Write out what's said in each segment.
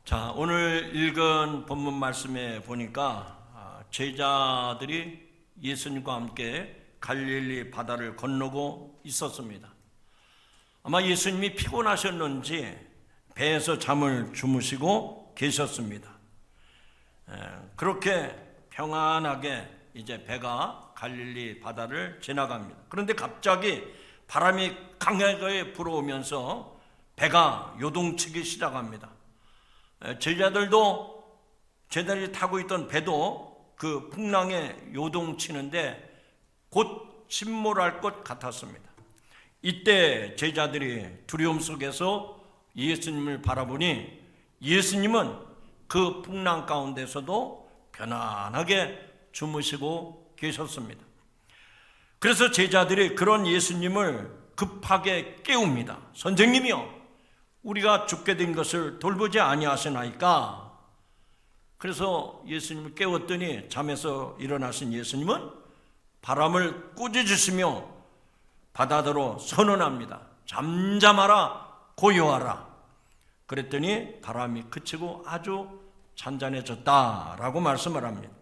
자, 오늘 읽은 본문 말씀에 보니까 제자들이 예수님과 함께 갈릴리 바다를 건너고 있었습니다. 아마 예수님이 피곤하셨는지 배에서 잠을 주무시고 계셨습니다. 그렇게 평안하게 이제 배가 갈릴리 바다를 지나갑니다. 그런데 갑자기 바람이 강하게 불어오면서 배가 요동치기 시작합니다. 제자들이 타고 있던 배도 그 풍랑에 요동치는데 곧 침몰할 것 같았습니다. 이때 제자들이 두려움 속에서 예수님을 바라보니 예수님은 그 풍랑 가운데서도 편안하게 주무시고 계셨습니다. 그래서 제자들이 그런 예수님을 급하게 깨웁니다. 선생님이요, 우리가 죽게 된 것을 돌보지 아니하시나이까? 그래서 예수님을 깨웠더니 잠에서 일어나신 예수님은 바람을 꾸짖으시며 바다더러 선언합니다. 잠잠하라, 고요하라. 그랬더니 바람이 그치고 아주 잔잔해졌다라고 말씀을 합니다.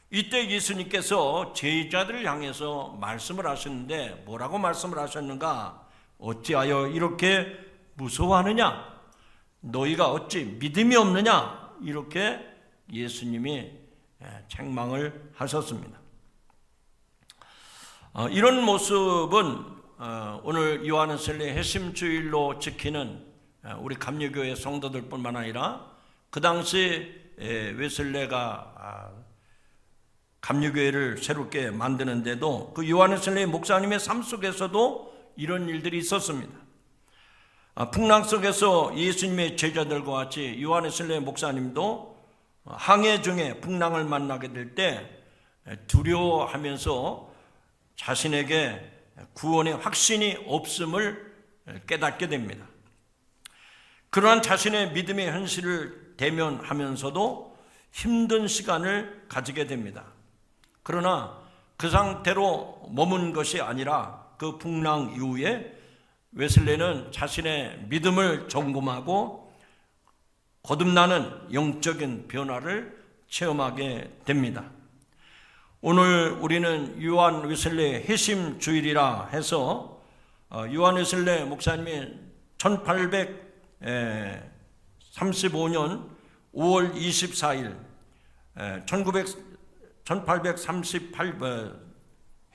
이때 예수님께서 제자들을 향해서 말씀을 하셨는데 뭐라고 말씀을 하셨는가? 어찌하여 이렇게 무서워하느냐? 너희가 어찌 믿음이 없느냐? 이렇게 예수님이 책망을 하셨습니다. 이런 모습은 오늘 요한의슬레 회심주일로 지키는 우리 감리교회 성도들 뿐만 아니라 그 당시 웨슬레가 감리교회를 새롭게 만드는데도 그 요한의슬레 목사님의 삶 속에서도 이런 일들이 있었습니다. 풍랑 속에서 예수님의 제자들과 같이 요한의슬레 목사님도 항해 중에 풍랑을 만나게 될 때 두려워하면서 자신에게 구원의 확신이 없음을 깨닫게 됩니다. 그러한 자신의 믿음의 현실을 대면하면서도 힘든 시간을 가지게 됩니다. 그러나 그 상태로 머문 것이 아니라 그 풍랑 이후에 웨슬레는 자신의 믿음을 점검하고 거듭나는 영적인 변화를 체험하게 됩니다. 오늘 우리는 요한 웨슬레 회심 주일이라 해서 요한 웨슬레 목사님이 1835년 5월 24일 1838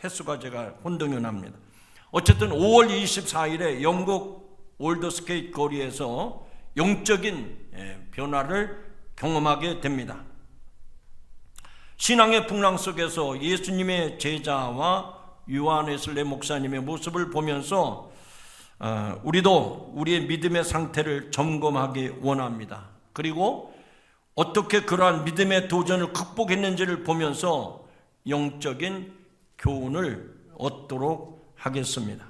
횟수가 제가 혼동이 납니다. 어쨌든 5월 24일에 영국 올드스케이트 거리에서 영적인 변화를 경험하게 됩니다. 신앙의 풍랑 속에서 예수님의 제자와 요한 웨슬레 목사님의 모습을 보면서 우리도 우리의 믿음의 상태를 점검하기 원합니다. 그리고 어떻게 그러한 믿음의 도전을 극복했는지를 보면서 영적인 교훈을 얻도록 하겠습니다.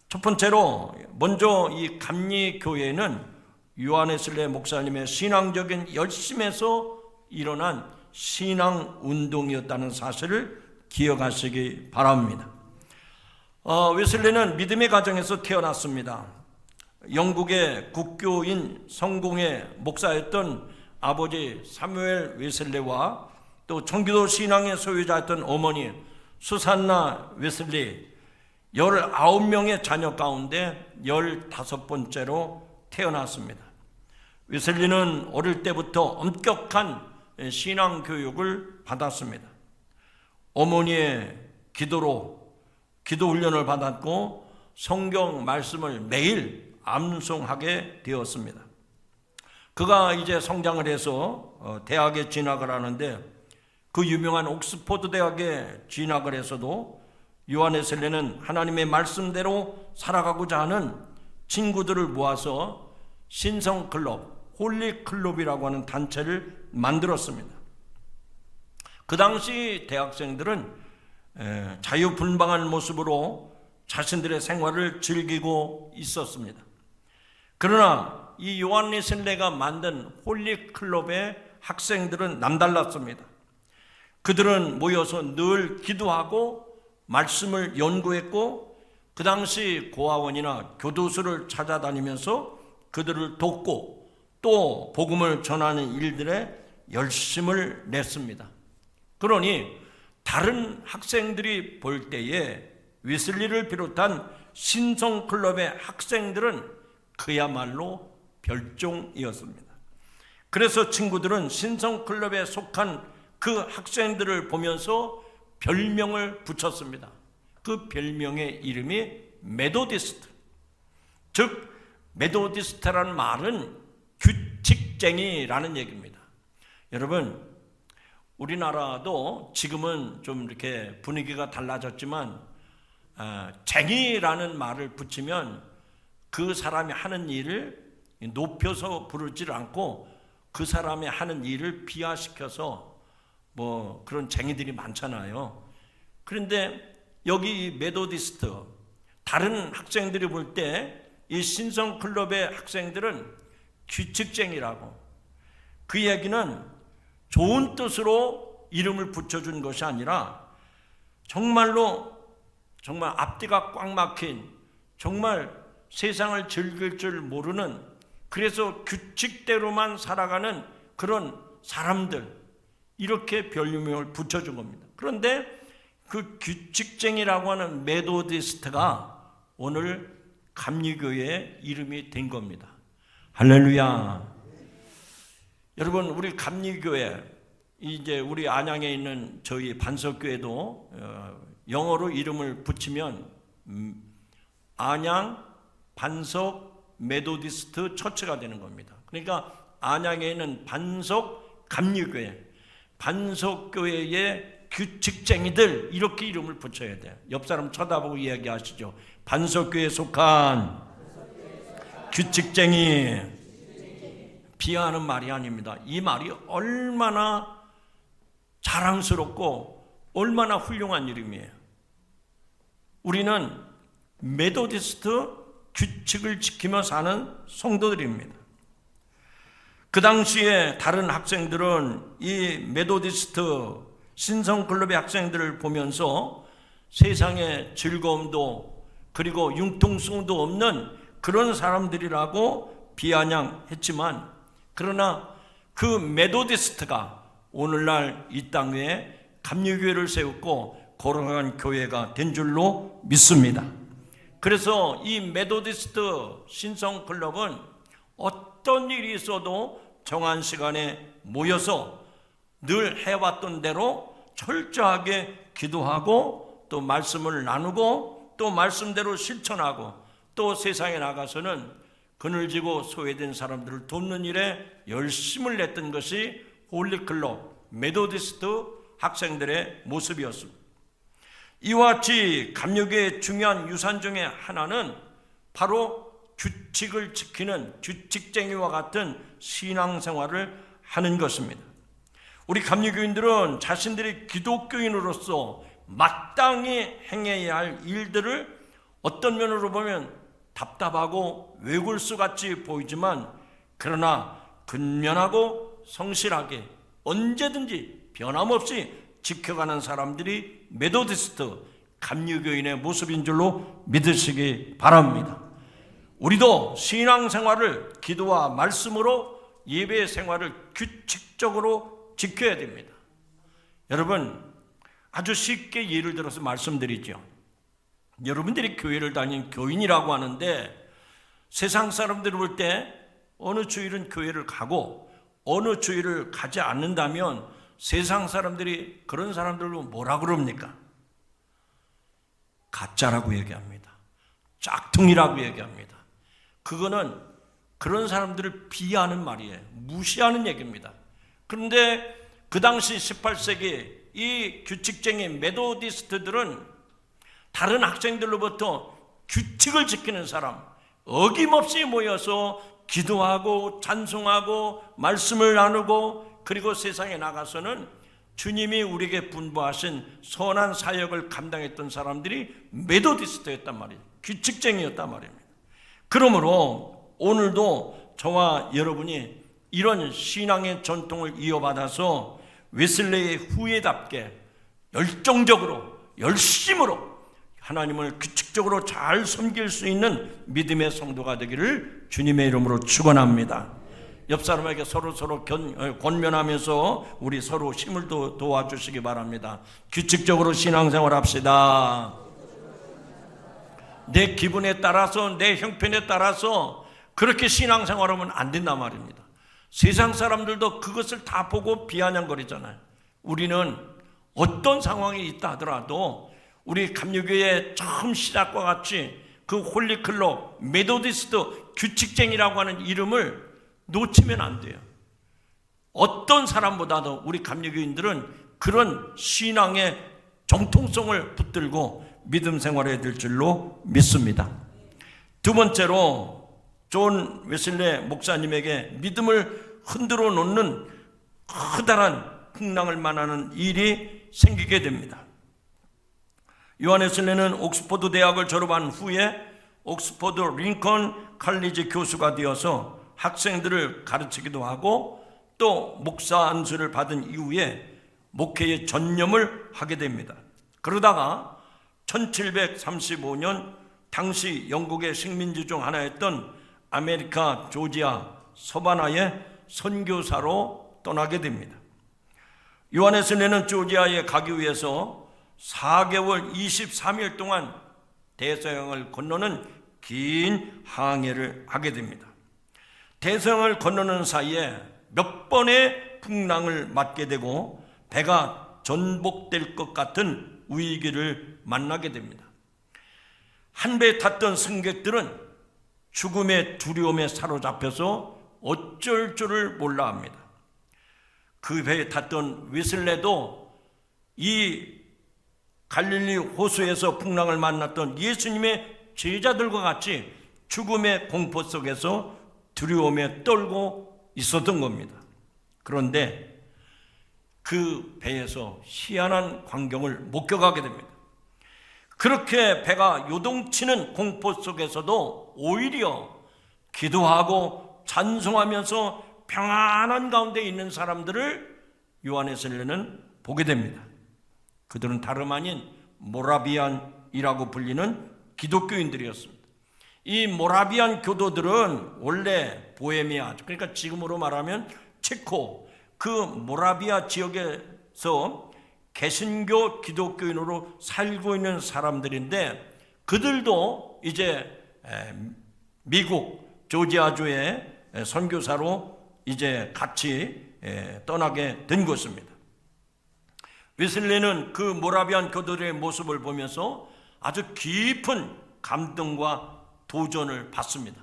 첫 번째로 먼저 이 감리교회는 요한 웨슬레 목사님의 신앙적인 열심에서 일어난 신앙운동이었다는 사실을 기억하시기 바랍니다. 웨슬레는 믿음의 가정에서 태어났습니다. 영국의 국교인 성공의 목사였던 아버지 사무엘 웨슬레와 또 청기도 신앙의 소유자였던 어머니 수산나 웨슬리 19명의 자녀 가운데 15번째로 태어났습니다. 웨슬리는 어릴 때부터 엄격한 신앙 교육을 받았습니다. 어머니의 기도로 기도 훈련을 받았고 성경 말씀을 매일 암송하게 되었습니다. 그가 이제 성장을 해서 대학에 진학을 하는데 그 유명한 옥스포드 대학에 진학을 해서도 요한 웨슬레는 하나님의 말씀대로 살아가고자 하는 친구들을 모아서 신성클럽, 홀리클럽이라고 하는 단체를 만들었습니다. 그 당시 대학생들은 자유분방한 모습으로 자신들의 생활을 즐기고 있었습니다. 그러나 이 요한 웨슬레가 만든 홀리클럽의 학생들은 남달랐습니다. 그들은 모여서 늘 기도하고 말씀을 연구했고 그 당시 고아원이나 교도소를 찾아다니면서 그들을 돕고 또 복음을 전하는 일들에 열심을 냈습니다. 그러니 다른 학생들이 볼 때에 웨슬리를 비롯한 신성클럽의 학생들은 그야말로 별종이었습니다. 그래서 친구들은 신성클럽에 속한 그 학생들을 보면서 별명을 붙였습니다. 그 별명의 이름이 메도디스트. 즉 메도디스트라는 말은 규칙쟁이라는 얘기입니다. 여러분, 우리나라도 지금은 좀 이렇게 분위기가 달라졌지만 쟁이라는 말을 붙이면 그 사람이 하는 일을 높여서 부르지 않고 그 사람이 하는 일을 비하시켜서 뭐 그런 쟁이들이 많잖아요. 그런데 여기 이 메도디스트, 다른 학생들이 볼 때 이 신성클럽의 학생들은 규칙쟁이라고, 그 얘기는 좋은 뜻으로 이름을 붙여준 것이 아니라 정말 앞뒤가 꽉 막힌, 정말 세상을 즐길 줄 모르는, 그래서 규칙대로만 살아가는 그런 사람들, 이렇게 별명을 붙여준 겁니다. 그런데 그 규칙쟁이라고 하는 메도디스트가 오늘 감리교회의 이름이 된 겁니다. 할렐루야. 여러분, 우리 감리교회, 이제 우리 안양에 있는 저희 반석교회도 영어로 이름을 붙이면 안양 반석 메도디스트 처치가 되는 겁니다. 그러니까 안양에 있는 반석 감리교회, 반석교회의 규칙쟁이들, 이렇게 이름을 붙여야 돼요. 옆 사람 쳐다보고 이야기하시죠. 반석교회에 속한 규칙쟁이. 비하하는 말이 아닙니다. 이 말이 얼마나 자랑스럽고 얼마나 훌륭한 이름이에요. 우리는 메도디스트 규칙을 지키며 사는 성도들입니다. 그 당시에 다른 학생들은 이 메도디스트 신성클럽의 학생들을 보면서 세상의 즐거움도 그리고 융통성도 없는 그런 사람들이라고 비아냥했지만, 그러나 그 메도디스트가 오늘날 이 땅에 감리교회를 세웠고 걸어간 교회가 된 줄로 믿습니다. 그래서 이 메도디스트 신성클럽은 어떤 일이 있어도 정한 시간에 모여서 늘 해왔던 대로 철저하게 기도하고 또 말씀을 나누고 또 말씀대로 실천하고 또 세상에 나가서는 그늘지고 소외된 사람들을 돕는 일에 열심을 냈던 것이 홀리클럽 메도디스트 학생들의 모습이었습니다. 이와 같이 감리교회의 중요한 유산 중에 하나는 바로 규칙을 지키는 규칙쟁이와 같은 신앙생활을 하는 것입니다. 우리 감리교인들은 자신들이 기독교인으로서 마땅히 행해야 할 일들을 어떤 면으로 보면 답답하고 외골수같이 보이지만, 그러나 근면하고 성실하게 언제든지 변함없이 지켜가는 사람들이 메도디스트 감리교인의 모습인 줄로 믿으시기 바랍니다. 우리도 신앙생활을 기도와 말씀으로 예배 생활을 규칙적으로 지켜야 됩니다. 여러분, 아주 쉽게 예를 들어서 말씀드리죠. 여러분들이 교회를 다니는 교인이라고 하는데 세상 사람들이 볼 때 어느 주일은 교회를 가고 어느 주일을 가지 않는다면 세상 사람들이 그런 사람들로 뭐라 그럽니까? 가짜라고 얘기합니다. 짝퉁이라고 얘기합니다. 그거는 그런 사람들을 비하하는 말이에요. 무시하는 얘기입니다. 그런데 그 당시 18세기 이 규칙쟁이 메도디스트들은 다른 학생들로부터 규칙을 지키는 사람, 어김없이 모여서 기도하고 찬송하고 말씀을 나누고 그리고 세상에 나가서는 주님이 우리에게 분부하신 선한 사역을 감당했던 사람들이 메도디스트였단 말이에요. 규칙쟁이였단 말입니다. 그러므로 오늘도 저와 여러분이 이런 신앙의 전통을 이어받아서 웨슬레의 후예답게 열정적으로 열심으로 하나님을 규칙적으로 잘 섬길 수 있는 믿음의 성도가 되기를 주님의 이름으로 축원합니다. 옆 사람에게 서로 권면하면서 우리 서로 힘을 도와주시기 바랍니다. 규칙적으로 신앙생활 합시다. 내 기분에 따라서, 내 형편에 따라서 그렇게 신앙생활하면 안 된단 말입니다. 세상 사람들도 그것을 다 보고 비아냥거리잖아요. 우리는 어떤 상황이 있다 하더라도 우리 감리교회 처음 시작과 같이 그 홀리클럽, 메소디스트 규칙쟁이라고 하는 이름을 놓치면 안 돼요. 어떤 사람보다도 우리 감리교인들은 그런 신앙의 정통성을 붙들고 믿음 생활해야 될 줄로 믿습니다. 두 번째로 존 웨슬리 목사님에게 믿음을 흔들어 놓는 커다란 풍랑을 만나는 일이 생기게 됩니다. 요한 웨슬리는 옥스퍼드 대학을 졸업한 후에 옥스퍼드 링컨 칼리지 교수가 되어서 학생들을 가르치기도 하고 또 목사 안수를 받은 이후에 목회에 전념을 하게 됩니다. 그러다가 1735년 당시 영국의 식민지 중 하나였던 아메리카 조지아 서바나의 선교사로 떠나게 됩니다. 요한 웨슬리는 조지아에 가기 위해서 4개월 23일 동안 대서양을 건너는 긴 항해를 하게 됩니다. 대서양을 건너는 사이에 몇 번의 풍랑을 맞게 되고 배가 전복될 것 같은 위기를 만나게 됩니다. 한 배에 탔던 승객들은 죽음의 두려움에 사로잡혀서 어쩔 줄을 몰라 합니다. 그 배에 탔던 웨슬리도 이 갈릴리 호수에서 풍랑을 만났던 예수님의 제자들과 같이 죽음의 공포 속에서 두려움에 떨고 있었던 겁니다. 그런데 그 배에서 희한한 광경을 목격하게 됩니다. 그렇게 배가 요동치는 공포 속에서도 오히려 기도하고 찬송하면서 평안한 가운데 있는 사람들을 요한 웨슬리는 보게 됩니다. 그들은 다름 아닌 모라비안이라고 불리는 기독교인들이었습니다. 이 모라비안 교도들은 원래 보헤미아, 그러니까 지금으로 말하면 체코, 그 모라비아 지역에서 개신교 기독교인으로 살고 있는 사람들인데 그들도 이제 미국 조지아주의 선교사로 이제 같이 떠나게 된 것입니다. 웨슬리는 그 모라비안 교도들의 모습을 보면서 아주 깊은 감동과 도전을 받습니다.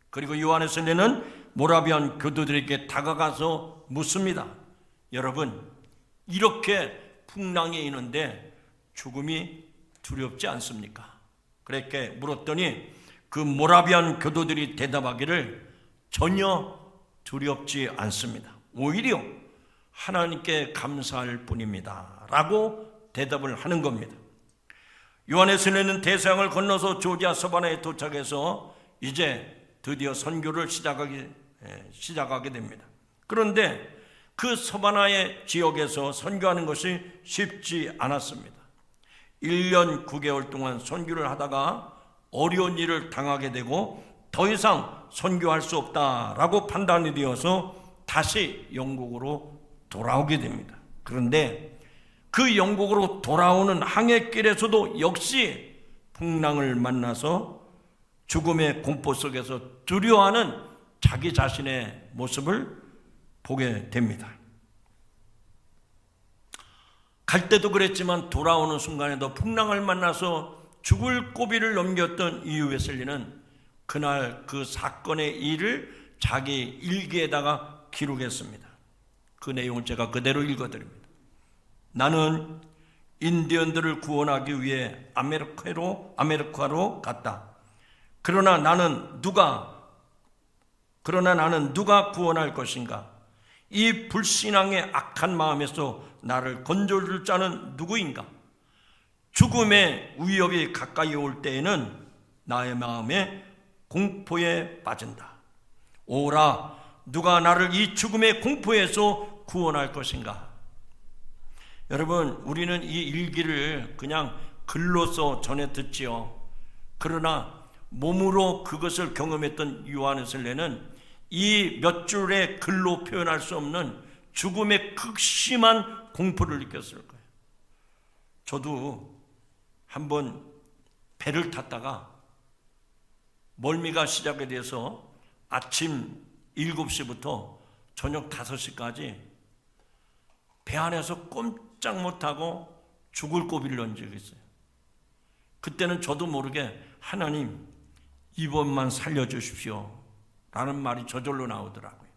그리고 요한 웨슬리는 모라비안 교도들에게 다가가서 묻습니다. 여러분, 이렇게 풍랑이 있는데 죽음이 두렵지 않습니까? 그렇게 물었더니 그 모라비안 교도들이 대답하기를 전혀 두렵지 않습니다. 오히려 하나님께 감사할 뿐입니다 라고 대답을 하는 겁니다. 요한 웨슬리는 대서양을 건너서 조지아 서바나에 도착해서 이제 드디어 선교를 시작하게 됩니다. 그런데 그 서바나의 지역에서 선교하는 것이 쉽지 않았습니다. 1년 9개월 동안 선교를 하다가 어려운 일을 당하게 되고 더 이상 선교할 수 없다라고 판단이 되어서 다시 영국으로 돌아오게 됩니다. 그런데 그 영국으로 돌아오는 항해길에서도 역시 풍랑을 만나서 죽음의 공포 속에서 두려워하는 자기 자신의 모습을 보게 됩니다. 갈 때도 그랬지만 돌아오는 순간에도 풍랑을 만나서 죽을 고비를 넘겼던 이유 웨슬리는 그날 그 사건의 일을 자기 일기에다가 기록했습니다. 그 내용을 제가 그대로 읽어드립니다. 나는 인디언들을 구원하기 위해 아메리카로 갔다. 그러나 나는 누가 구원할 것인가? 이 불신앙의 악한 마음에서 나를 건져줄 자는 누구인가? 죽음의 위협이 가까이 올 때에는 나의 마음에 공포에 빠진다. 오라, 누가 나를 이 죽음의 공포에서 구원할 것인가? 여러분, 우리는 이 일기를 그냥 글로써 전해 듣지요. 그러나 몸으로 그것을 경험했던 요한 웨슬리는 이 몇 줄의 글로 표현할 수 없는 죽음의 극심한 공포를 느꼈을 거예요. 저도 한번 배를 탔다가 멀미가 시작이 돼서 아침 7시부터 저녁 5시까지 배 안에서 꼼짝 못하고 죽을 고비를 넣은 적이 있어요. 그때는 저도 모르게 하나님 이번만 살려주십시오 라는 말이 저절로 나오더라고요.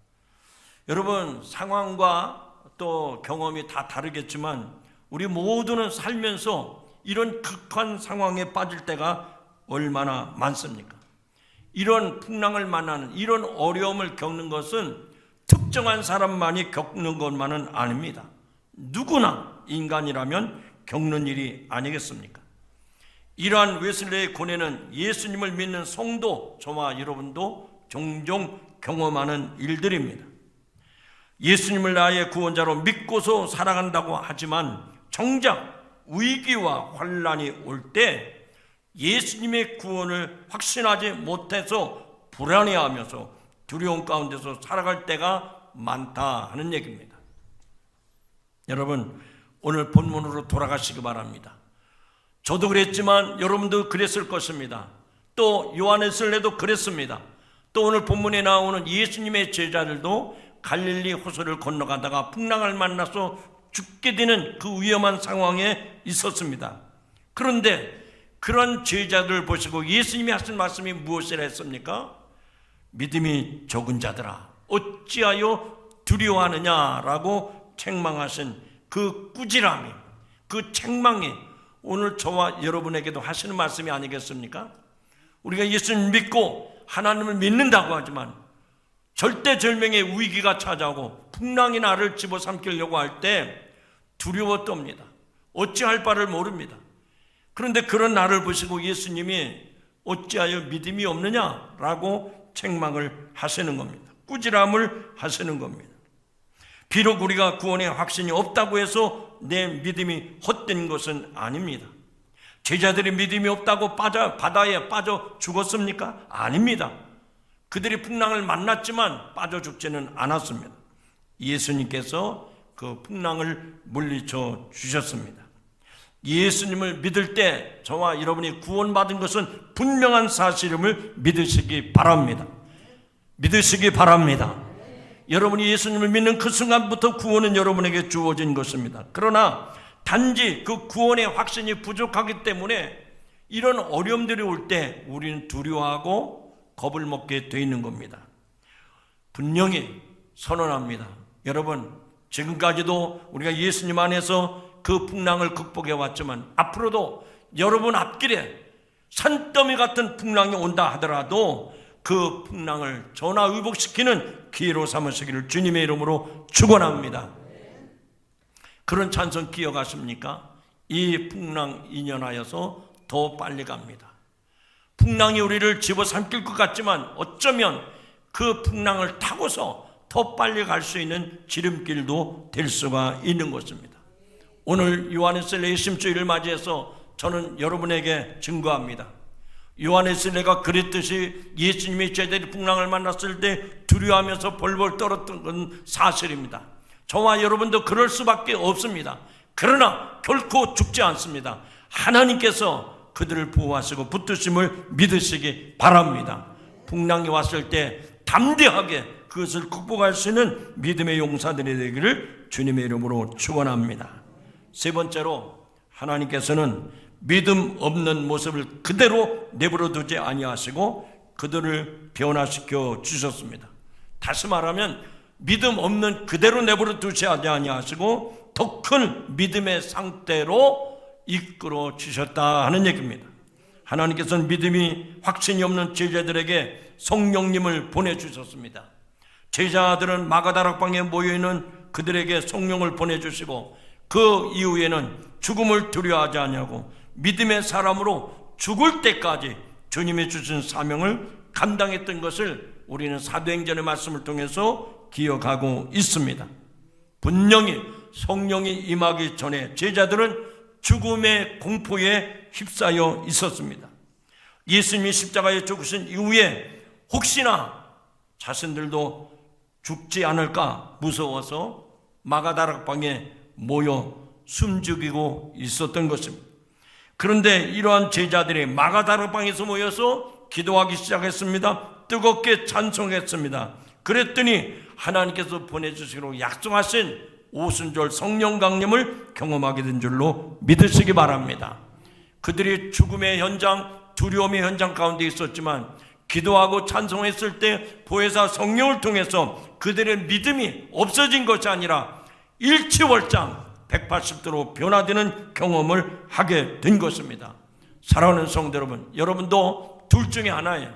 여러분, 상황과 또 경험이 다 다르겠지만 우리 모두는 살면서 이런 극한 상황에 빠질 때가 얼마나 많습니까? 이런 풍랑을 만나는, 이런 어려움을 겪는 것은 특정한 사람만이 겪는 것만은 아닙니다. 누구나 인간이라면 겪는 일이 아니겠습니까? 이러한 웨슬레의 고뇌는 예수님을 믿는 성도, 저와 여러분도 종종 경험하는 일들입니다. 예수님을 나의 구원자로 믿고서 살아간다고 하지만 정작 위기와 환난이 올 때 예수님의 구원을 확신하지 못해서 불안해하면서 두려움 가운데서 살아갈 때가 많다 하는 얘기입니다. 여러분, 오늘 본문으로 돌아가시기 바랍니다. 저도 그랬지만 여러분도 그랬을 것입니다. 또 요한에슬레도 그랬습니다. 또 오늘 본문에 나오는 예수님의 제자들도 갈릴리 호수를 건너가다가 풍랑을 만나서 죽게 되는 그 위험한 상황에 있었습니다. 그런데 그런 제자들을 보시고 예수님이 하신 말씀이 무엇이라 했습니까? 믿음이 적은 자들아 어찌하여 두려워하느냐라고 책망하신 그 꾸지람이, 그 책망이 오늘 저와 여러분에게도 하시는 말씀이 아니겠습니까? 우리가 예수님 믿고 하나님을 믿는다고 하지만 절대절명의 위기가 찾아오고 풍랑이 나를 집어삼키려고 할 때 두려워 떱니다. 어찌할 바를 모릅니다. 그런데 그런 나를 보시고 예수님이 어찌하여 믿음이 없느냐라고 책망을 하시는 겁니다. 꾸지람을 하시는 겁니다. 비록 우리가 구원의 확신이 없다고 해서 내 믿음이 헛된 것은 아닙니다. 제자들이 믿음이 없다고 바다에 빠져 죽었습니까? 아닙니다. 그들이 풍랑을 만났지만 빠져 죽지는 않았습니다. 예수님께서 그 풍랑을 물리쳐 주셨습니다. 예수님을 믿을 때 저와 여러분이 구원받은 것은 분명한 사실임을 믿으시기 바랍니다. 믿으시기 바랍니다. 여러분이 예수님을 믿는 그 순간부터 구원은 여러분에게 주어진 것입니다. 그러나 단지 그 구원의 확신이 부족하기 때문에 이런 어려움들이 올 때 우리는 두려워하고 겁을 먹게 돼 있는 겁니다. 분명히 선언합니다. 여러분, 지금까지도 우리가 예수님 안에서 그 풍랑을 극복해 왔지만 앞으로도 여러분 앞길에 산더미 같은 풍랑이 온다 하더라도 그 풍랑을 전화위복시키는 기회로 삼으시기를 주님의 이름으로 축원합니다. 그런 찬송 기억하십니까? 이 풍랑 인연하여서 더 빨리 갑니다. 풍랑이 우리를 집어삼킬 것 같지만 어쩌면 그 풍랑을 타고서 더 빨리 갈 수 있는 지름길도 될 수가 있는 것입니다. 오늘 요한에슬레의 심주일을 맞이해서 저는 여러분에게 증거합니다. 요한에슬레가 그랬듯이 예수님의 제자들이 풍랑을 만났을 때 두려워하면서 벌벌 떨었던 건 사실입니다. 저와 여러분도 그럴 수밖에 없습니다. 그러나 결코 죽지 않습니다. 하나님께서 그들을 보호하시고 붙드심을 믿으시기 바랍니다. 풍랑이 왔을 때 담대하게 그것을 극복할 수 있는 믿음의 용사들이 되기를 주님의 이름으로 축원합니다. 세 번째로 하나님께서는 믿음 없는 모습을 그대로 내버려 두지 아니하시고 그들을 변화시켜 주셨습니다. 다시 말하면 믿음 없는 그대로 내버려 두지 아니하시고 더 큰 믿음의 상태로 이끌어 주셨다 하는 얘기입니다. 하나님께서는 믿음이 확신이 없는 제자들에게 성령님을 보내주셨습니다. 제자들은 마가다락방에 모여있는 그들에게 성령을 보내주시고 그 이후에는 죽음을 두려워하지 않냐고 믿음의 사람으로 죽을 때까지 주님이 주신 사명을 감당했던 것을 우리는 사도행전의 말씀을 통해서 기억하고 있습니다. 분명히 성령이 임하기 전에 제자들은 죽음의 공포에 휩싸여 있었습니다. 예수님이 십자가에 죽으신 이후에 혹시나 자신들도 죽지 않을까 무서워서 마가다락방에 모여 숨죽이고 있었던 것입니다. 그런데 이러한 제자들이 마가다락방에서 모여서 기도하기 시작했습니다. 뜨겁게 찬송했습니다. 그랬더니 하나님께서 보내주시기로 약속하신 오순절 성령 강림을 경험하게 된 줄로 믿으시기 바랍니다. 그들이 죽음의 현장, 두려움의 현장 가운데 있었지만 기도하고 찬송했을 때 보혜사 성령을 통해서 그들의 믿음이 없어진 것이 아니라 일치월장 180도로 변화되는 경험을 하게 된 것입니다. 사랑하는 성도 여러분, 여러분도 둘 중에 하나예요.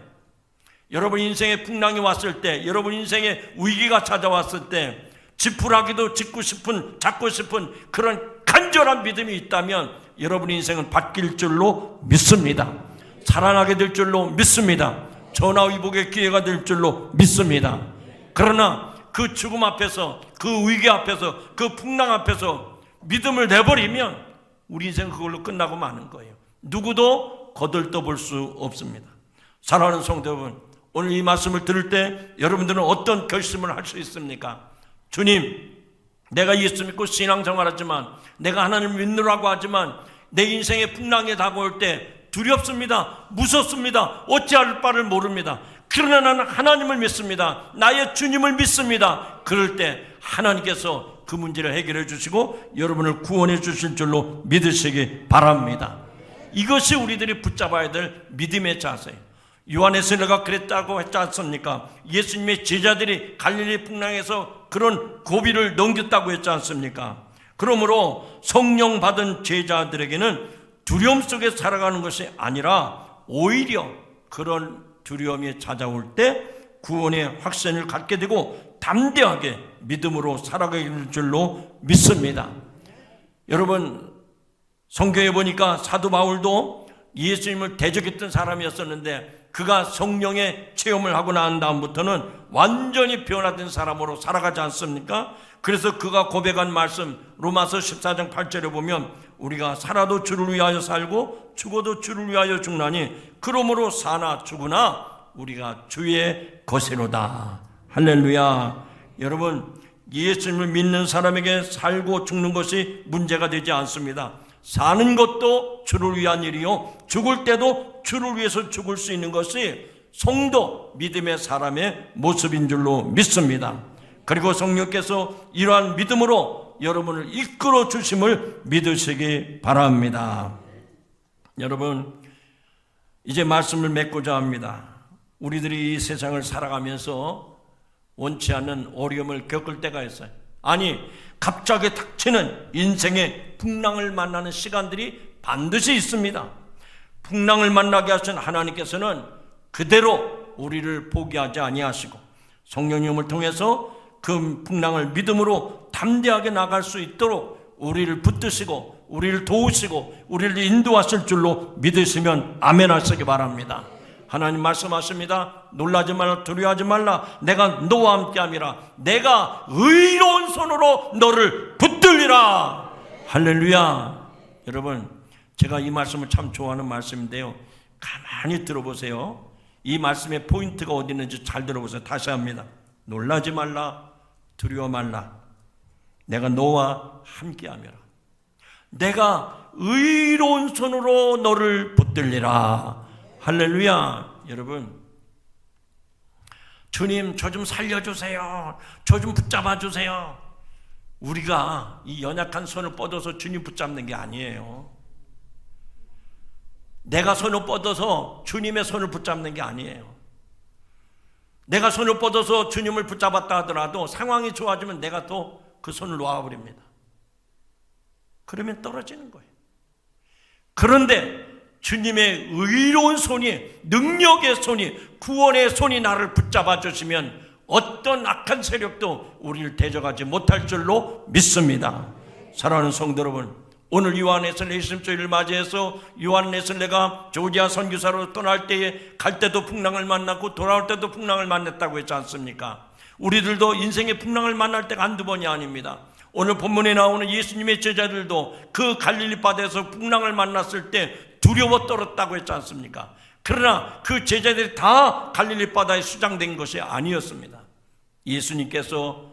여러분 인생에 풍랑이 왔을 때, 여러분 인생에 위기가 찾아왔을 때 지푸라기도 잡고 싶은 그런 간절한 믿음이 있다면 여러분 인생은 바뀔 줄로 믿습니다. 살아나게 될 줄로 믿습니다. 전화위복의 기회가 될 줄로 믿습니다. 그러나 그 죽음 앞에서, 그 위기 앞에서, 그 풍랑 앞에서 믿음을 내버리면 우리 인생은 그걸로 끝나고 마는 거예요. 누구도 거들떠볼 수 없습니다. 사랑하는 성도 여러분, 오늘 이 말씀을 들을 때 여러분들은 어떤 결심을 할 수 있습니까? 주님, 내가 예수 믿고 신앙생활하지만, 내가 하나님을 믿느라고 하지만 내 인생의 풍랑이 다가올 때 두렵습니다. 무섭습니다. 어찌할 바를 모릅니다. 그러나 나는 하나님을 믿습니다. 나의 주님을 믿습니다. 그럴 때 하나님께서 그 문제를 해결해 주시고 여러분을 구원해 주실 줄로 믿으시기 바랍니다. 이것이 우리들이 붙잡아야 될 믿음의 자세예요. 요한에서 내가 그랬다고 했지 않습니까? 예수님의 제자들이 갈릴리 풍랑에서 그런 고비를 넘겼다고 했지 않습니까? 그러므로 성령 받은 제자들에게는 두려움 속에 살아가는 것이 아니라 오히려 그런 두려움이 찾아올 때 구원의 확신을 갖게 되고 담대하게 믿음으로 살아가게 될 줄로 믿습니다. 여러분, 성경에 보니까 사도 바울도 예수님을 대적했던 사람이었었는데 그가 성령의 체험을 하고 난 다음부터는 완전히 변화된 사람으로 살아가지 않습니까? 그래서 그가 고백한 말씀 로마서 14장 8절에 보면 우리가 살아도 주를 위하여 살고 죽어도 주를 위하여 죽나니 그러므로 사나 죽으나 우리가 주의 것이로다. 할렐루야. 여러분, 예수님을 믿는 사람에게 살고 죽는 것이 문제가 되지 않습니다. 사는 것도 주를 위한 일이요, 죽을 때도 주를 위해서 죽을 수 있는 것이 성도 믿음의 사람의 모습인 줄로 믿습니다. 그리고 성령께서 이러한 믿음으로 여러분을 이끌어 주심을 믿으시기 바랍니다. 여러분, 이제 말씀을 맺고자 합니다. 우리들이 이 세상을 살아가면서 원치 않는 어려움을 겪을 때가 있어요. 아니, 갑자기 닥치는 인생의 풍랑을 만나는 시간들이 반드시 있습니다. 풍랑을 만나게 하신 하나님께서는 그대로 우리를 포기하지 아니하시고 성령님을 통해서 그 풍랑을 믿음으로 담대하게 나갈 수 있도록 우리를 붙드시고 우리를 도우시고 우리를 인도하실 줄로 믿으시면 아멘 하시기 바랍니다. 하나님 말씀하십니다. 놀라지 말라, 두려워하지 말라. 내가 너와 함께함이라. 내가 의로운 손으로 너를 붙들리라. 할렐루야. 여러분, 제가 이 말씀을 참 좋아하는 말씀인데요, 가만히 들어보세요. 이 말씀의 포인트가 어디 있는지 잘 들어보세요. 다시 합니다. 놀라지 말라, 두려워 말라. 내가 너와 함께함이라. 내가 의로운 손으로 너를 붙들리라. 할렐루야. 여러분, 주님 저 좀 살려주세요. 저 좀 붙잡아주세요. 우리가 이 연약한 손을 뻗어서 주님 붙잡는 게 아니에요. 내가 손을 뻗어서 주님의 손을 붙잡는 게 아니에요. 내가 손을 뻗어서 주님을 붙잡았다 하더라도 상황이 좋아지면 내가 또 그 손을 놓아버립니다. 그러면 떨어지는 거예요. 그런데 주님의 의로운 손이, 능력의 손이, 구원의 손이 나를 붙잡아 주시면 어떤 악한 세력도 우리를 대적하지 못할 줄로 믿습니다. 사랑하는 성도 여러분, 오늘 요한에서 예수님주일을 맞이해서 요한에서 내가 조지아 선교사로 떠날 때에 갈 때도 풍랑을 만났고 돌아올 때도 풍랑을 만났다고 했지 않습니까? 우리들도 인생의 풍랑을 만날 때가 한두 번이 아닙니다. 오늘 본문에 나오는 예수님의 제자들도 그 갈릴리 바다에서 풍랑을 만났을 때 두려워 떨었다고 했지 않습니까? 그러나 그 제자들이 다 갈릴리 바다에 수장된 것이 아니었습니다. 예수님께서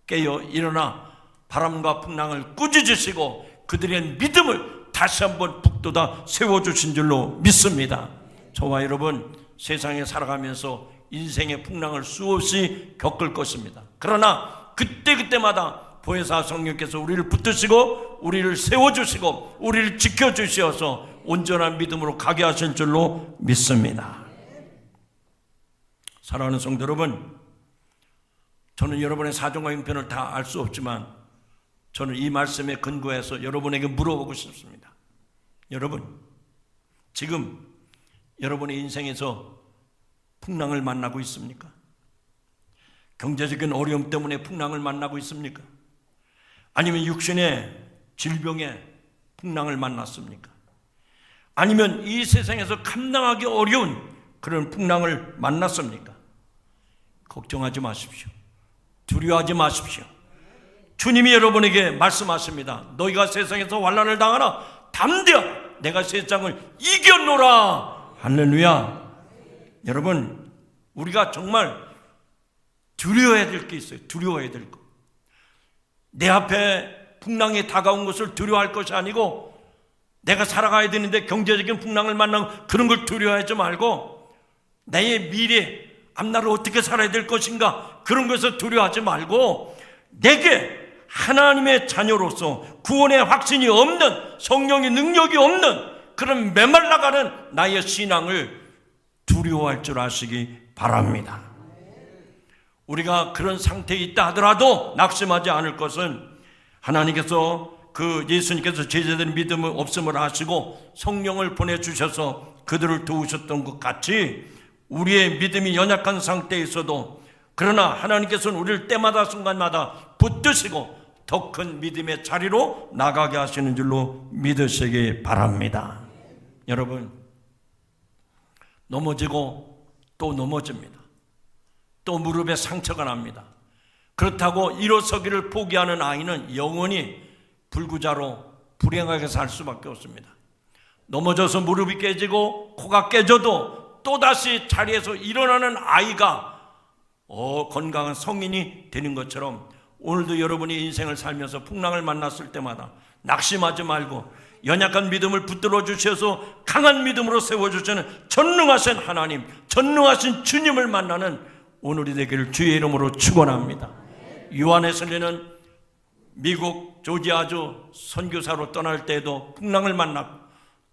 깨어 일어나 바람과 풍랑을 꾸짖으시고 그들의 믿음을 다시 한번 북돋아 세워주신 줄로 믿습니다. 저와 여러분 세상에 살아가면서 인생의 풍랑을 수없이 겪을 것입니다. 그러나 그때마다 보혜사 성령께서 우리를 붙드시고 우리를 세워주시고 우리를 지켜주셔서 온전한 믿음으로 가게 하실 줄로 믿습니다. 사랑하는 성도 여러분, 저는 여러분의 사정과 형편을 다 알 수 없지만 저는 이 말씀에 근거해서 여러분에게 물어보고 싶습니다. 여러분, 지금 여러분의 인생에서 풍랑을 만나고 있습니까? 경제적인 어려움 때문에 풍랑을 만나고 있습니까? 아니면 육신의 질병에 풍랑을 만났습니까? 아니면 이 세상에서 감당하기 어려운 그런 풍랑을 만났습니까? 걱정하지 마십시오. 두려워하지 마십시오. 주님이 여러분에게 말씀하십니다. 너희가 세상에서 환난을 당하나 담대하라. 내가 세상을 이겨노라. 할렐루야. 여러분, 우리가 정말 두려워해야 될 게 있어요. 두려워해야 될 것. 내 앞에 풍랑이 다가온 것을 두려워할 것이 아니고 내가 살아가야 되는데 경제적인 풍랑을 만나면 그런 걸 두려워하지 말고 나의 미래, 앞날을 어떻게 살아야 될 것인가 그런 것을 두려워하지 말고 내게 하나님의 자녀로서 구원의 확신이 없는, 성령의 능력이 없는 그런 메말라가는 나의 신앙을 두려워할 줄 아시기 바랍니다. 우리가 그런 상태에 있다 하더라도 낙심하지 않을 것은 하나님께서 예수님께서 제자들의 믿음을 없음을 아시고 성령을 보내주셔서 그들을 도우셨던 것 같이 우리의 믿음이 연약한 상태에 있어도 그러나 하나님께서는 우리를 때마다 순간마다 붙드시고 더 큰 믿음의 자리로 나가게 하시는 줄로 믿으시기 바랍니다. 여러분, 넘어지고 또 넘어집니다. 또 무릎에 상처가 납니다. 그렇다고 일어서기를 포기하는 아이는 영원히 불구자로 불행하게 살 수밖에 없습니다. 넘어져서 무릎이 깨지고 코가 깨져도 또다시 자리에서 일어나는 아이가 건강한 성인이 되는 것처럼 오늘도 여러분이 인생을 살면서 풍랑을 만났을 때마다 낙심하지 말고 연약한 믿음을 붙들어 주셔서 강한 믿음으로 세워주시는 전능하신 하나님, 전능하신 주님을 만나는 오늘이 되기를 주의 이름으로 축원합니다. 요한웨슬리는 미국 조지아주 선교사로 떠날 때에도 풍랑을 만났고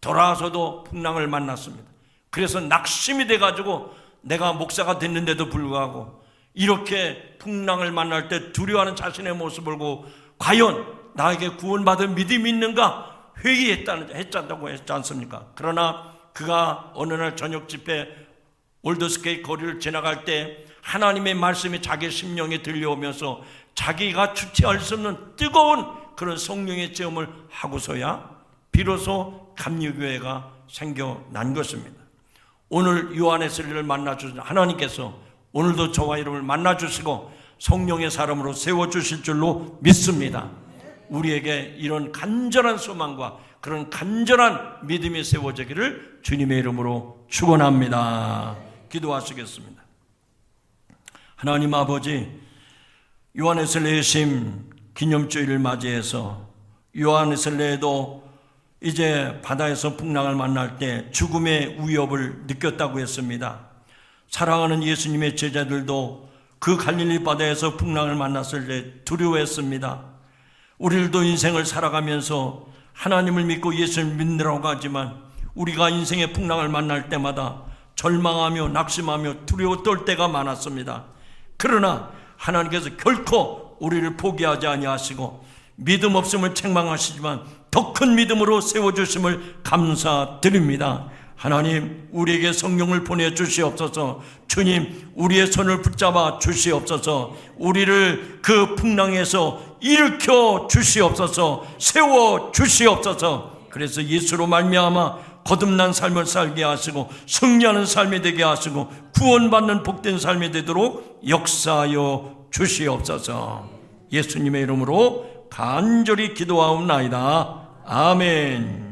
돌아와서도 풍랑을 만났습니다. 그래서 낙심이 돼가지고 내가 목사가 됐는데도 불구하고 이렇게 풍랑을 만날 때 두려워하는 자신의 모습을 보고 과연 나에게 구원받은 믿음이 있는가 회의했다고 했지 않습니까? 그러나 그가 어느 날 저녁 집회 올드스케이 거리를 지나갈 때 하나님의 말씀이 자기 심령에 들려오면서 자기가 주체할 수 없는 뜨거운 그런 성령의 체험을 하고서야 비로소 감리교회가 생겨난 것입니다. 오늘 요한웨슬리를 만나주신 하나님께서 오늘도 저와 여러분을 만나주시고 성령의 사람으로 세워주실 줄로 믿습니다. 우리에게 이런 간절한 소망과 그런 간절한 믿음이 세워지기를 주님의 이름으로 축원합니다. 기도하시겠습니다. 하나님 아버지, 요한웨슬리의 심 기념주일을 맞이해서 요한웨슬리도 이제 바다에서 풍랑을 만날 때 죽음의 위협을 느꼈다고 했습니다. 사랑하는 예수님의 제자들도 그 갈릴리 바다에서 풍랑을 만났을 때 두려워했습니다. 우리들도 인생을 살아가면서 하나님을 믿고 예수를 믿느라고 하지만 우리가 인생의 풍랑을 만날 때마다 절망하며 낙심하며 두려워 떨 때가 많았습니다. 그러나 하나님께서 결코 우리를 포기하지 아니하시고 믿음 없음을 책망하시지만 더 큰 믿음으로 세워주심을 감사드립니다. 하나님, 우리에게 성령을 보내주시옵소서. 주님, 우리의 손을 붙잡아 주시옵소서. 우리를 그 풍랑에서 일으켜 주시옵소서. 세워 주시옵소서. 그래서 예수로 말미암아 거듭난 삶을 살게 하시고 승리하는 삶이 되게 하시고 구원받는 복된 삶이 되도록 역사하여 주시옵소서. 예수님의 이름으로 간절히 기도하옵나이다. 아멘.